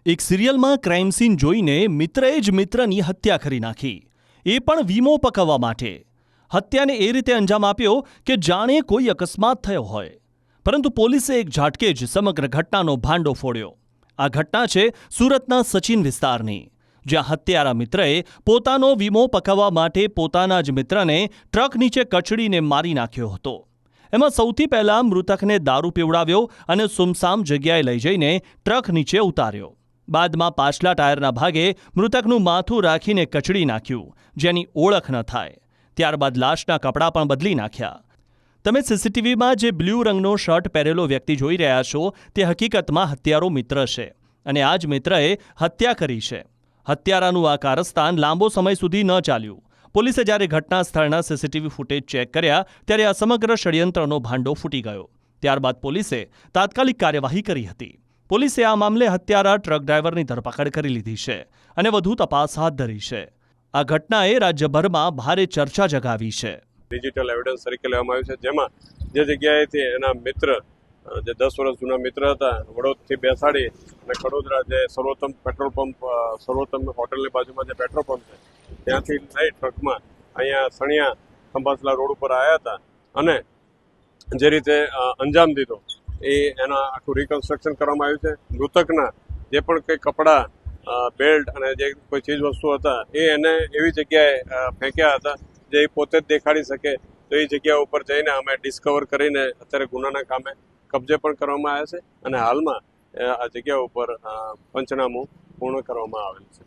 એક સિરિયલમાં crime scene જોઈને મિત્રએ જ મિત્રની હત્યા કરી નાખી, એ પણ વીમો પકવવા માટે. હત્યાને એ રીતે અંજામ આપ્યો કે જાણે કોઈ અકસ્માત થયો હોય. પરંતુ પોલીસે એક ઝાટકે જ સમગ્ર ઘટનાનો ભાંડો ફોડ્યો. આ ઘટના છે સુરતના સચિન વિસ્તારની, જ્યાં હત્યારા મિત્રએ પોતાનો વીમો પકવવા માટે પોતાના જ મિત્રને ટ્રક નીચે કચડીને મારી નાખ્યો હતો. એમાં સૌથી પહેલા મૃતકને દારૂ પીવડાવ્યો અને સુમસામ જગ્યાએ લઈ જઈને ટ્રક નીચે ઉતાર્યો. બાદમાં પાછલા ટાયરના ભાગે મૃતકનું માથું રાખીને કચડી નાખ્યું, જેની ઓળખ ન થાય. ત્યારબાદ લાશના કપડાં પણ બદલી નાખ્યા. તમે સીસીટીવીમાં જે બ્લુ રંગનો શર્ટ પહેરેલો વ્યક્તિ જોઈ રહ્યા છો તે હકીકતમાં હત્યારો મિત્ર છે અને આ જ મિત્રએ હત્યા કરી છે. હત્યારાનું આ કારસ્તાન લાંબો સમય સુધી ન ચાલ્યું. પોલીસે જ્યારે ઘટના સ્થળના સીસીટીવી ફૂટેજ ચેક કર્યા ત્યારે આ સમગ્ર ષડયંત્રનો ભાંડો ફૂટી ગયો. ત્યારબાદ પોલીસે તાત્કાલિક કાર્યવાહી કરી હતી. પોલીસે આ મામલે હત્યારા ટ્રક ડ્રાઈવરની ધરપકડ કરી લીધી છે અને વધુ તપાસ હાથ ધરી છે. આ ઘટનાએ રાજ્યભરમાં ભારે ચર્ચા જગાવી છે. ડિજિટલ એવિડન્સ તરીકે લેવામાં આવ્યું છે, જેમાં જે જગ્યાએથી એના મિત્ર જે 10 વર્ષ જૂના મિત્ર હતા, વડોદરાથી બેસાડી અને કડોદરા જે સર્વોત્તમ પેટ્રોલ પંપ, સર્વોત્તમ હોટલની બાજુમાં જે પેટ્રોલ પંપ છે ત્યાંથી લઈ ટ્રકમાં અહીંયા સણિયા ખંભાસલા રોડ ઉપર આવ્યા હતા અને જે રીતે અંજામ દીધો એ એના આખું રિકન્સ્ટ્રક્શન કરવામાં આવ્યું છે. મૃતકના જે પણ કંઈ કપડાં, બેલ્ટ અને જે કોઈ ચીજ વસ્તુ હતા એ એને એવી જગ્યાએ ફેંક્યા હતા જે એ પોતે જ દેખાડી શકે. તો એ જગ્યા ઉપર જઈને અમે ડિસ્કવર કરીને અત્યારે ગુનાના કામે કબજે પણ કરવામાં આવ્યા છે અને હાલમાં આ જગ્યા ઉપર પંચનામું પૂર્ણ કરવામાં આવેલ છે.